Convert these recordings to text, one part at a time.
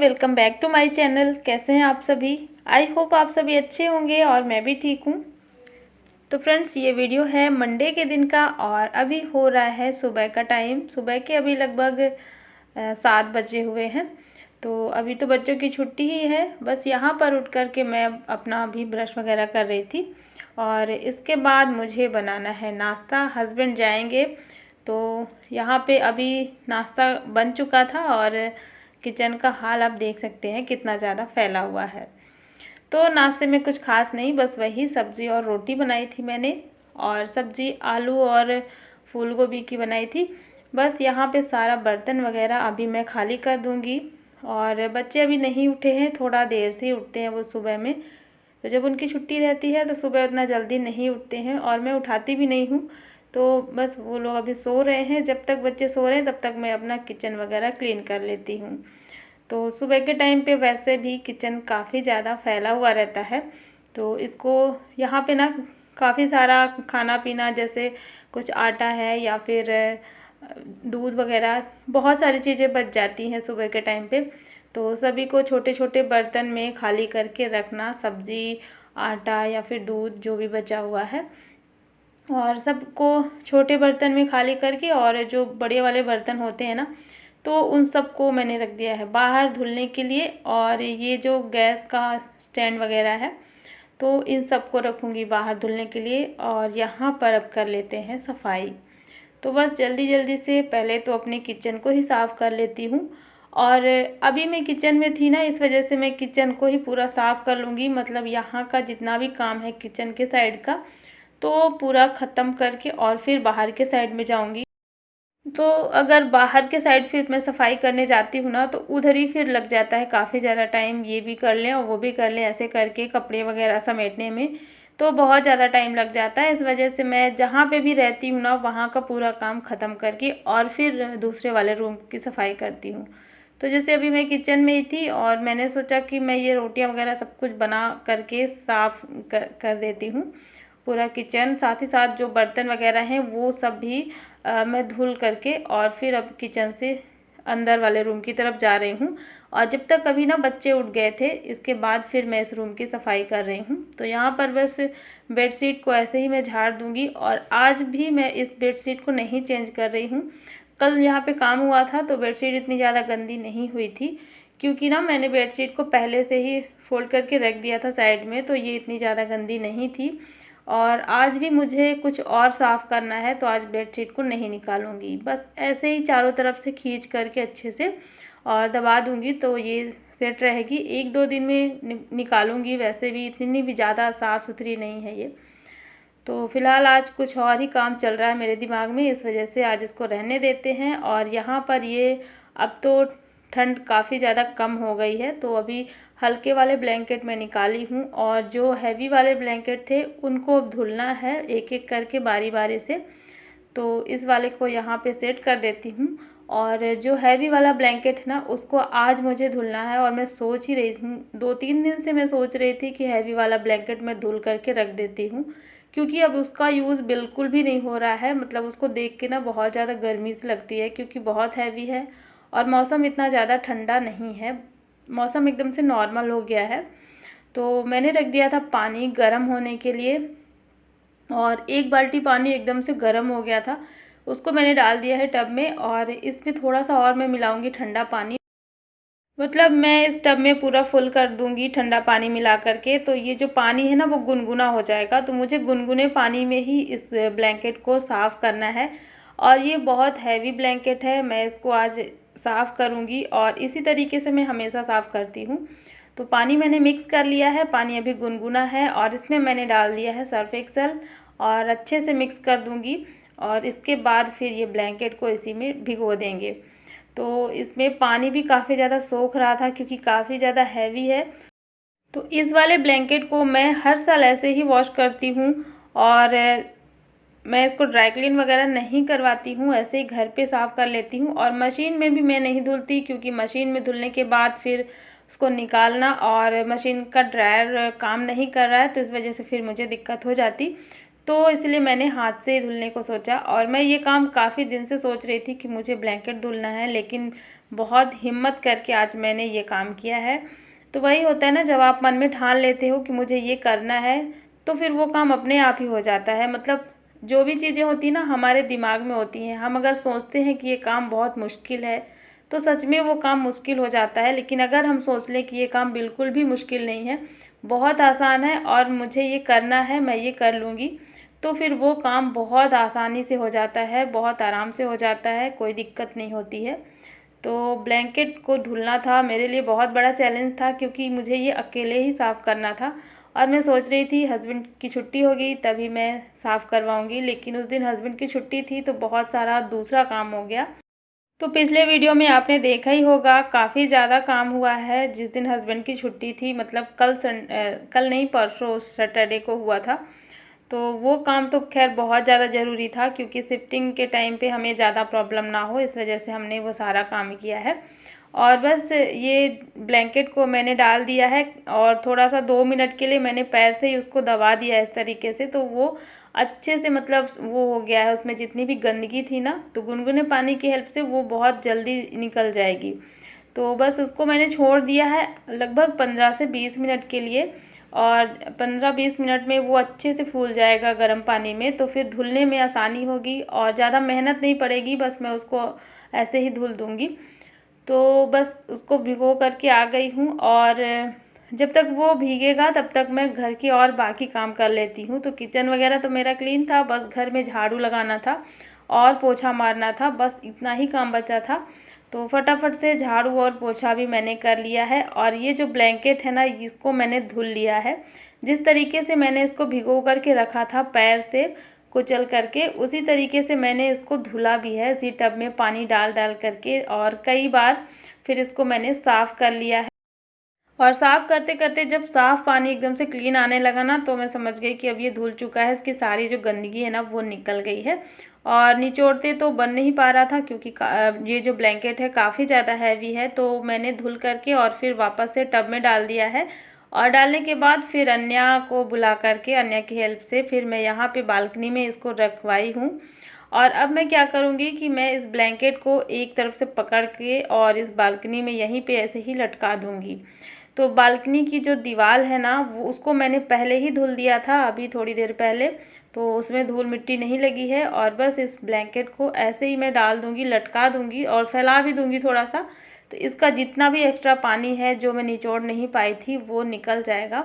Welcome back to my channel. कैसे हैं आप सभी? आई होप आप सभी अच्छे होंगे और मैं भी ठीक हूँ। तो फ्रेंड्स, ये वीडियो है मंडे के दिन का और अभी हो रहा है सुबह का टाइम। सुबह के अभी लगभग 7 बजे हुए हैं। तो अभी तो बच्चों की छुट्टी ही है। बस यहाँ पर उठ कर के मैं अपना अभी ब्रश वगैरह कर रही थी और इसके बाद मुझे बनाना है नाश्ता। हस्बैंड जाएंगे तो यहाँ पे अभी नाश्ता बन चुका था और किचन का हाल आप देख सकते हैं कितना ज़्यादा फैला हुआ है। तो नाश्ते में कुछ खास नहीं, बस वही सब्ज़ी और रोटी बनाई थी मैंने, और सब्ज़ी आलू और फूल गोभी की बनाई थी। बस यहाँ पे सारा बर्तन वगैरह अभी मैं खाली कर दूँगी। और बच्चे अभी नहीं उठे हैं, थोड़ा देर से ही उठते हैं वो सुबह में। तो जब उनकी छुट्टी रहती है तो सुबह उतना जल्दी नहीं उठते हैं और मैं उठाती भी नहीं हूँ। तो बस वो लोग अभी सो रहे हैं। जब तक बच्चे सो रहे हैं तब तक मैं अपना किचन वगैरह क्लीन कर लेती हूँ। तो सुबह के टाइम पे वैसे भी किचन काफ़ी ज़्यादा फैला हुआ रहता है। तो इसको यहाँ पे ना काफ़ी सारा खाना पीना, जैसे कुछ आटा है या फिर दूध वगैरह, बहुत सारी चीज़ें बच जाती हैं सुबह के टाइम पे। तो सभी को छोटे छोटे बर्तन में खाली करके रखना, सब्ज़ी, आटा या फिर दूध जो भी बचा हुआ है, और सबको छोटे बर्तन में खाली करके, और जो बड़े वाले बर्तन होते हैं ना, तो उन सबको मैंने रख दिया है बाहर धुलने के लिए। और ये जो गैस का स्टैंड वगैरह है तो इन सबको रखूँगी बाहर धुलने के लिए। और यहाँ पर अब कर लेते हैं सफाई। तो बस जल्दी जल्दी से पहले तो अपने किचन को ही साफ़ कर लेती हूँ। और अभी मैं किचन में थी ना, इस वजह से मैं किचन को ही पूरा साफ़ कर लूँगी। मतलब यहाँ का जितना भी काम है किचन के साइड का, तो पूरा ख़त्म करके और फिर बाहर के साइड में जाऊँगी। तो अगर बाहर के साइड फिर मैं सफाई करने जाती हूँ ना, तो उधर ही फिर लग जाता है काफ़ी ज़्यादा टाइम। ये भी कर लें और वो भी कर लें, ऐसे करके कपड़े वगैरह समेटने में तो बहुत ज़्यादा टाइम लग जाता है। इस वजह से मैं जहाँ पे भी रहती हूँ ना, वहाँ का पूरा काम ख़त्म करके और फिर दूसरे वाले रूम की सफाई करती हूँ। तो जैसे अभी मैं किचन में ही थी और मैंने सोचा कि मैं ये रोटियां वगैरह सब कुछ बना करके साफ़ कर देती हूँ पूरा किचन। साथ ही साथ जो बर्तन वगैरह हैं वो सब भी मैं धुल करके और फिर अब किचन से अंदर वाले रूम की तरफ जा रही हूँ। और जब तक अभी ना बच्चे उठ गए थे, इसके बाद फिर मैं इस रूम की सफाई कर रही हूँ। तो यहाँ पर बस बेडशीट को ऐसे ही मैं झाड़ दूँगी। और आज भी मैं इस बेडशीट को नहीं चेंज कर रही हूँ। कल यहाँ पे काम हुआ था तो बेडशीट इतनी ज़्यादा गंदी नहीं हुई थी, क्योंकि ना मैंने बेडशीट को पहले से ही फोल्ड करके रख दिया था साइड में, तो ये इतनी ज़्यादा गंदी नहीं थी। और आज भी मुझे कुछ और साफ़ करना है तो आज बेडशीट को नहीं निकालूंगी। बस ऐसे ही चारों तरफ से खींच करके अच्छे से और दबा दूंगी तो ये सेट रहेगी। 1-2 दिन में निकालूंगी। वैसे भी इतनी भी ज़्यादा साफ़ सुथरी नहीं है ये। तो फ़िलहाल आज कुछ और ही काम चल रहा है मेरे दिमाग में, इस वजह से आज इसको रहने देते हैं। और यहाँ पर ये अब तो ठंड काफ़ी ज़्यादा कम हो गई है, तो अभी हल्के वाले ब्लैंकेट मैं निकाली हूँ और जो हैवी वाले ब्लैंकेट थे उनको अब धुलना है एक एक करके बारी बारी से। तो इस वाले को यहाँ पे सेट कर देती हूँ। और जो हैवी वाला ब्लैंकेट है ना, उसको आज मुझे धुलना है। और मैं सोच ही रही हूँ, 2-3 दिन से मैं सोच रही थी कि हैवी वाला ब्लैंकेट मैं धुल करके रख देती हूँ, क्योंकि अब उसका यूज़ बिल्कुल भी नहीं हो रहा है। मतलब उसको देख के ना बहुत ज़्यादा गर्मी सी लगती है, क्योंकि बहुत हैवी है और मौसम इतना ज़्यादा ठंडा नहीं है, मौसम एकदम से नॉर्मल हो गया है। तो मैंने रख दिया था पानी गर्म होने के लिए, और 1 बाल्टी पानी एकदम से गर्म हो गया था, उसको मैंने डाल दिया है टब में। और इसमें थोड़ा सा और मैं मिलाऊंगी ठंडा पानी। मतलब मैं इस टब में पूरा फुल कर दूंगी ठंडा पानी मिला करके, तो ये जो पानी है ना वो गुनगुना हो जाएगा। तो मुझे गुनगुने पानी में ही इस ब्लैंकेट को साफ़ करना है। और ये बहुत हैवी ब्लैंकेट है, मैं इसको आज साफ़ करूंगी और इसी तरीके से मैं हमेशा साफ़ करती हूँ। तो पानी मैंने मिक्स कर लिया है, पानी अभी गुनगुना है और इसमें मैंने डाल दिया है सर्फ एक्सेल और अच्छे से मिक्स कर दूंगी। और इसके बाद फिर ये ब्लैंकेट को इसी में भिगो देंगे। तो इसमें पानी भी काफ़ी ज़्यादा सोख रहा था, क्योंकि काफ़ी ज़्यादा हैवी है। तो इस वाले ब्लैंकेट को मैं हर साल ऐसे ही वॉश करती हूँ और मैं इसको ड्राई क्लीन वगैरह नहीं करवाती हूँ, ऐसे ही घर पे साफ़ कर लेती हूँ। और मशीन में भी मैं नहीं धुलती, क्योंकि मशीन में धुलने के बाद फिर उसको निकालना, और मशीन का ड्रायर काम नहीं कर रहा है तो इस वजह से फिर मुझे दिक्कत हो जाती। तो इसलिए मैंने हाथ से ही धुलने को सोचा। और मैं ये काम काफ़ी दिन से सोच रही थी कि मुझे ब्लैंकेट धुलना है, लेकिन बहुत हिम्मत करके आज मैंने ये काम किया है। तो वही होता है ना, जब आप मन में ठान लेते हो कि मुझे ये करना है, तो फिर वो काम अपने आप ही हो जाता है। मतलब जो भी चीज़ें होती हैं ना, हमारे दिमाग में होती हैं। हम अगर सोचते हैं कि ये काम बहुत मुश्किल है, तो सच में वो काम मुश्किल हो जाता है। लेकिन अगर हम सोच लें कि ये काम बिल्कुल भी मुश्किल नहीं है, बहुत आसान है और मुझे ये करना है, मैं ये कर लूँगी, तो फिर वो काम बहुत आसानी से हो जाता है, बहुत आराम से हो जाता है, कोई दिक्कत नहीं होती है। तो ब्लैंकेट को धुलना था मेरे लिए बहुत बड़ा चैलेंज था, क्योंकि मुझे ये अकेले ही साफ़ करना था। और मैं सोच रही थी हस्बैंड की छुट्टी होगी तभी मैं साफ़ करवाऊँगी, लेकिन उस दिन हस्बैंड की छुट्टी थी तो बहुत सारा दूसरा काम हो गया। तो पिछले वीडियो में आपने देखा ही होगा, काफ़ी ज़्यादा काम हुआ है जिस दिन हस्बैंड की छुट्टी थी। मतलब कल नहीं, परसों सैटरडे को हुआ था। तो वो काम तो खैर बहुत ज़्यादा ज़रूरी था, क्योंकि शिफ्टिंग के टाइम पे हमें ज़्यादा प्रॉब्लम ना हो, इस वजह से हमने वो सारा काम किया है। और बस ये ब्लैंकेट को मैंने डाल दिया है और थोड़ा सा 2 मिनट के लिए मैंने पैर से ही उसको दबा दिया इस तरीके से, तो वो अच्छे से मतलब वो हो गया है। उसमें जितनी भी गंदगी थी ना, तो गुनगुने पानी की हेल्प से वो बहुत जल्दी निकल जाएगी। तो बस उसको मैंने छोड़ दिया है लगभग 15 से 20 मिनट के लिए, और 15-20 मिनट में वो अच्छे से फूल जाएगा गर्म पानी में। तो फिर धुलने में आसानी होगी और ज़्यादा मेहनत नहीं पड़ेगी, बस मैं उसको ऐसे ही धुल दूँगी। तो बस उसको भिगो करके आ गई हूँ, और जब तक वो भीगेगा तब तक मैं घर की और बाकी काम कर लेती हूँ। तो किचन वगैरह तो मेरा क्लीन था, बस घर में झाड़ू लगाना था और पोछा मारना था, बस इतना ही काम बचा था। तो फटाफट से झाड़ू और पोछा भी मैंने कर लिया है। और ये जो ब्लैंकेट है ना, इसको मैंने धुल लिया है। जिस तरीके से मैंने इसको भिगो करके रखा था पैर से कुचल करके, उसी तरीके से मैंने इसको धुला भी है, इसी टब में पानी डाल डाल करके, और कई बार फिर इसको मैंने साफ़ कर लिया है। और साफ़ करते करते जब साफ़ पानी एकदम से क्लीन आने लगा ना, तो मैं समझ गई कि अब ये धुल चुका है, इसकी सारी जो गंदगी है ना वो निकल गई है। और निचोड़ते तो बन नहीं पा रहा था, क्योंकि ये जो ब्लैंकेट है काफ़ी ज़्यादा हैवी है। तो मैंने धुल करके और फिर वापस से टब में डाल दिया है। और डालने के बाद फिर अन्या को बुला करके, अन्या की हेल्प से फिर मैं यहाँ पे बालकनी में इसको रखवाई हूँ। और अब मैं क्या करूँगी कि मैं इस ब्लैंकेट को एक तरफ से पकड़ के और इस बालकनी में यहीं पे ऐसे ही लटका दूँगी। तो बालकनी की जो दीवार है ना, वो उसको मैंने पहले ही धुल दिया था, अभी थोड़ी देर पहले, तो उसमें धूल मिट्टी नहीं लगी है। और बस इस ब्लैंकेट को ऐसे ही मैं डाल दूँगी, लटका दूँगी और फैला भी दूँगी थोड़ा सा। तो इसका जितना भी एक्स्ट्रा पानी है जो मैं निचोड़ नहीं पाई थी, वो निकल जाएगा।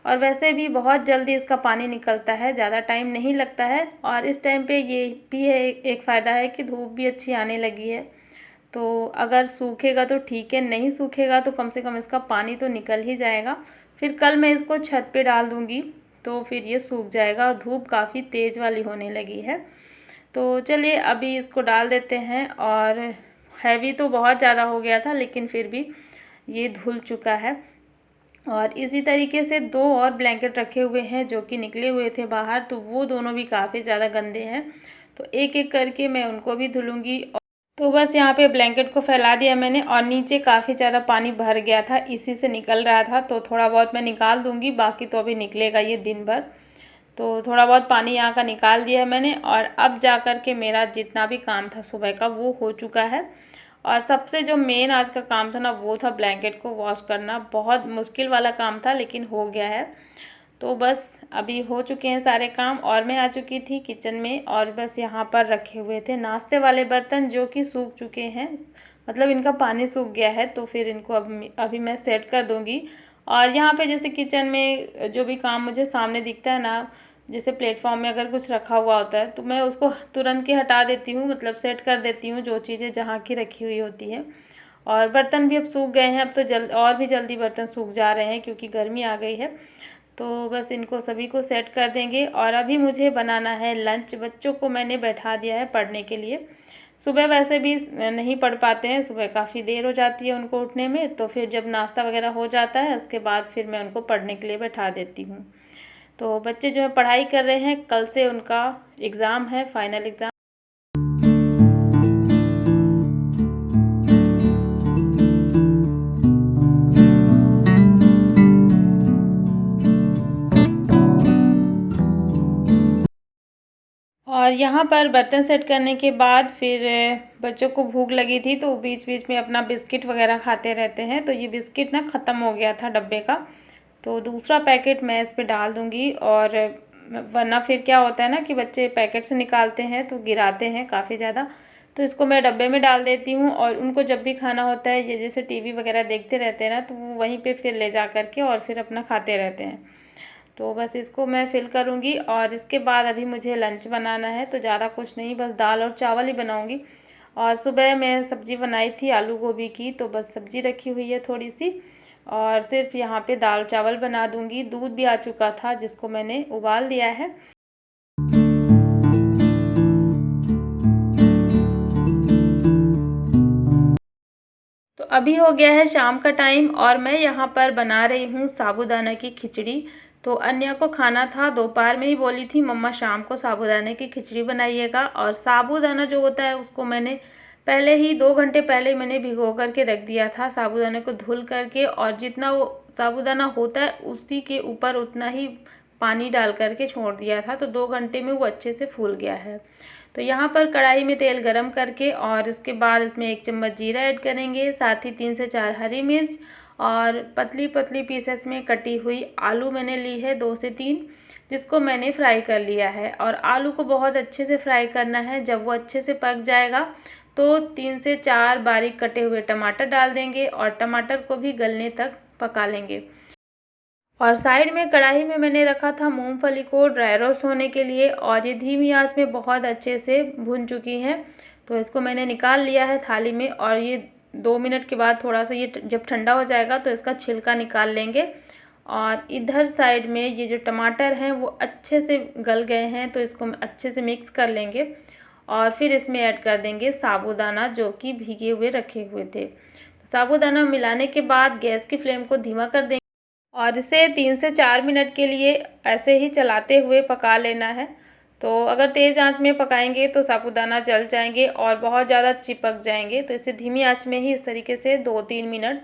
और वैसे भी बहुत जल्दी इसका पानी निकलता है, ज़्यादा टाइम नहीं लगता है। और इस टाइम पे ये भी है एक फ़ायदा है कि धूप भी अच्छी आने लगी है। तो अगर सूखेगा तो ठीक है, नहीं सूखेगा तो कम से कम इसका पानी तो निकल ही जाएगा। फिर कल मैं इसको छत पे डाल दूँगी, तो फिर ये सूख जाएगा। और धूप काफ़ी तेज़ वाली होने लगी है। तो चलिए अभी इसको डाल देते हैं। और हैवी तो बहुत ज़्यादा हो गया था, लेकिन फिर भी ये धुल चुका है। और इसी तरीके से 2 और ब्लैंकेट रखे हुए हैं जो कि निकले हुए थे बाहर, तो वो दोनों भी काफ़ी ज़्यादा गंदे हैं। तो एक एक करके मैं उनको भी धुलूँगी। तो बस यहाँ पे ब्लैंकेट को फैला दिया मैंने, और नीचे काफ़ी ज़्यादा पानी भर गया था, इसी से निकल रहा था। तो थोड़ा बहुत मैं निकाल दूँगी, बाकी तो अभी निकलेगा ये दिन भर। तो थोड़ा बहुत पानी यहाँ का निकाल दिया है मैंने। और अब जा कर के मेरा जितना भी काम था सुबह का वो हो चुका है। और सबसे जो मेन आज का काम था ना, वो था ब्लैंकेट को वॉश करना। बहुत मुश्किल वाला काम था, लेकिन हो गया है। तो बस अभी हो चुके हैं सारे काम, और मैं आ चुकी थी किचन में। और बस यहाँ पर रखे हुए थे नाश्ते वाले बर्तन जो कि सूख चुके हैं, मतलब इनका पानी सूख गया है। तो फिर इनको अभी मैं सेट कर दूँगी। और यहाँ पे जैसे किचन में जो भी काम मुझे सामने दिखता है ना, जैसे प्लेटफॉर्म में अगर कुछ रखा हुआ होता है, तो मैं उसको तुरंत के हटा देती हूँ, मतलब सेट कर देती हूँ जो चीज़ें जहाँ की रखी हुई होती हैं। और बर्तन भी अब सूख गए हैं, अब तो और भी जल्दी बर्तन सूख जा रहे हैं, क्योंकि गर्मी आ गई है। तो बस इनको सभी को सेट कर देंगे। और अभी मुझे बनाना है लंच। बच्चों को मैंने बैठा दिया है पढ़ने के लिए। सुबह वैसे भी नहीं पढ़ पाते हैं, सुबह काफ़ी देर हो जाती है उनको उठने में। तो फिर जब नाश्ता वगैरह हो जाता है, उसके बाद फिर मैं उनको पढ़ने के लिए बैठा देती हूँ। तो बच्चे जो है पढ़ाई कर रहे हैं, कल से उनका एग्ज़ाम है, फाइनल एग्ज़ाम। और यहाँ पर बर्तन सेट करने के बाद फिर बच्चों को भूख लगी थी तो बीच बीच में अपना बिस्किट वगैरह खाते रहते हैं। तो ये बिस्किट ना ख़त्म हो गया था डब्बे का, तो दूसरा पैकेट मैं इस पे डाल दूँगी। और वरना फिर क्या होता है ना कि बच्चे पैकेट से निकालते हैं तो गिराते हैं काफ़ी ज़्यादा। तो इसको मैं डब्बे में डाल देती हूँ और उनको जब भी खाना होता है, ये जैसे टीवी वगैरह देखते रहते हैं ना, तो वो वहीं पे फिर ले जा कर के और फिर अपना खाते रहते हैं। तो बस इसको मैं फिल करूँगी और इसके बाद अभी मुझे लंच बनाना है। तो ज़्यादा कुछ नहीं, बस दाल और चावल ही बनाऊँगी। और सुबह मैं सब्ज़ी बनाई थी आलू गोभी की, तो बस सब्ज़ी रखी हुई है थोड़ी सी, और सिर्फ यहाँ पे दाल चावल बना दूँगी। दूध भी आ चुका था जिसको मैंने उबाल दिया है। तो अभी हो गया है शाम का टाइम और मैं यहाँ पर बना रही हूँ साबूदाना की खिचड़ी। तो अन्या को खाना था, दोपहर में ही बोली थी मम्मा शाम को साबूदाने की खिचड़ी बनाइएगा। और साबूदाना जो होता है उसको मैंने पहले ही 2 घंटे पहले मैंने भिगो करके रख दिया था, साबूदाने को धुल करके। और जितना वो साबूदाना होता है उसी के ऊपर उतना ही पानी डाल करके छोड़ दिया था, तो 2 घंटे में वो अच्छे से फूल गया है। तो यहाँ पर कढ़ाई में तेल गरम करके और इसके बाद इसमें 1 चम्मच जीरा ऐड करेंगे, साथ ही 3 से 4 हरी मिर्च और पतली पतली पीसेस में कटी हुई आलू मैंने ली है 2 से 3, जिसको मैंने फ्राई कर लिया है। और आलू को बहुत अच्छे से फ्राई करना है। जब वो अच्छे से पक जाएगा तो 3 से 4 बारीक कटे हुए टमाटर डाल देंगे और टमाटर को भी गलने तक पका लेंगे। और साइड में कढ़ाई में मैंने रखा था मूंगफली को ड्राई रोस्ट होने के लिए, और ये धीमी आंच में बहुत अच्छे से भुन चुकी हैं। तो इसको मैंने निकाल लिया है थाली में। और ये 2 मिनट के बाद थोड़ा सा ये जब ठंडा हो जाएगा तो इसका छिलका निकाल लेंगे। और इधर साइड में ये जो टमाटर हैं वो अच्छे से गल गए हैं, तो इसको अच्छे से मिक्स कर लेंगे। और फिर इसमें ऐड कर देंगे साबूदाना जो कि भीगे हुए रखे हुए थे। तो साबूदाना मिलाने के बाद गैस की फ्लेम को धीमा कर देंगे और इसे 3 से 4 मिनट के लिए ऐसे ही चलाते हुए पका लेना है। तो अगर तेज़ आंच में पकाएंगे तो साबूदाना जल जाएंगे और बहुत ज़्यादा चिपक जाएंगे। तो इसे धीमी आंच में ही इस तरीके से 2-3 मिनट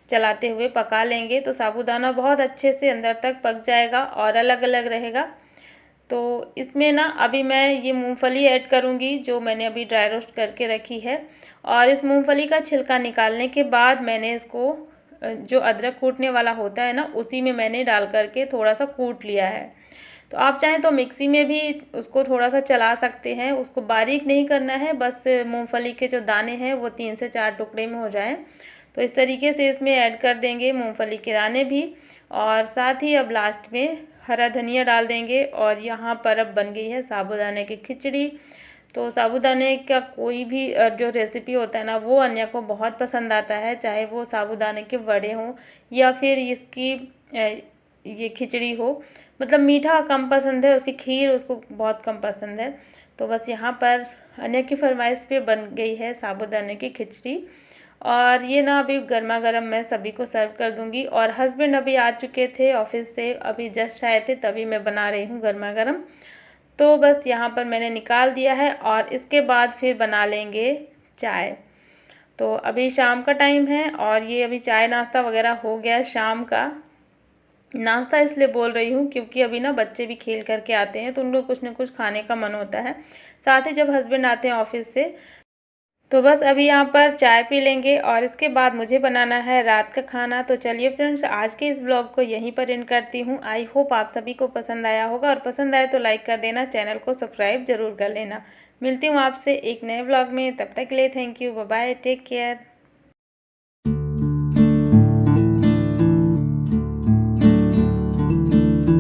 चलाते हुए पका लेंगे, तो साबूदाना बहुत अच्छे से अंदर तक पक जाएगा और अलग अलग रहेगा। तो इसमें ना अभी मैं ये मूंगफली ऐड करूँगी जो मैंने अभी ड्राई रोस्ट करके रखी है। और इस मूंगफली का छिलका निकालने के बाद मैंने इसको जो अदरक कूटने वाला होता है ना, उसी में मैंने डाल करके थोड़ा सा कूट लिया है। तो आप चाहें तो मिक्सी में भी उसको थोड़ा सा चला सकते हैं, उसको बारीक नहीं करना है, बस मूंगफली के जो दाने हैं वो 3 से 4 टुकड़े में हो जाएं। तो इस तरीके से इसमें ऐड कर देंगे मूंगफली के दाने भी। और साथ ही अब लास्ट में हरा धनिया डाल देंगे। और यहाँ पर अब बन गई है साबूदाने की खिचड़ी। तो साबूदाने का कोई भी जो रेसिपी होता है ना, वो अन्या को बहुत पसंद आता है, चाहे वो साबूदाने के वड़े हों या फिर इसकी ये खिचड़ी हो। मतलब मीठा कम पसंद है, उसकी खीर उसको बहुत कम पसंद है। तो बस यहाँ पर अन्या की फरमाइश पे बन गई है साबूदाने की खिचड़ी। और ये ना अभी गर्मा गर्म मैं सभी को सर्व कर दूंगी। और हस्बैंड अभी आ चुके थे ऑफिस से, अभी जस्ट आए थे, तभी मैं बना रही हूँ गर्मा गर्म। तो बस यहाँ पर मैंने निकाल दिया है और इसके बाद फिर बना लेंगे चाय। तो अभी शाम का टाइम है और ये अभी चाय नाश्ता वगैरह हो गया। शाम का नाश्ता इसलिए बोल रही हूँ क्योंकि अभी ना बच्चे भी खेल करके आते हैं तो उनको कुछ न कुछ खाने का मन होता है, साथ ही जब हस्बैंड आते हैं ऑफिस से। तो बस अभी यहाँ पर चाय पी लेंगे और इसके बाद मुझे बनाना है रात का खाना। तो चलिए फ्रेंड्स, आज के इस ब्लॉग को यहीं पर एंड करती हूँ। आई होप आप सभी को पसंद आया होगा, और पसंद आए तो लाइक कर देना, चैनल को सब्सक्राइब जरूर कर लेना। मिलती हूँ आपसे एक नए ब्लॉग में, तब तक के लिए thank you, bye bye, take care.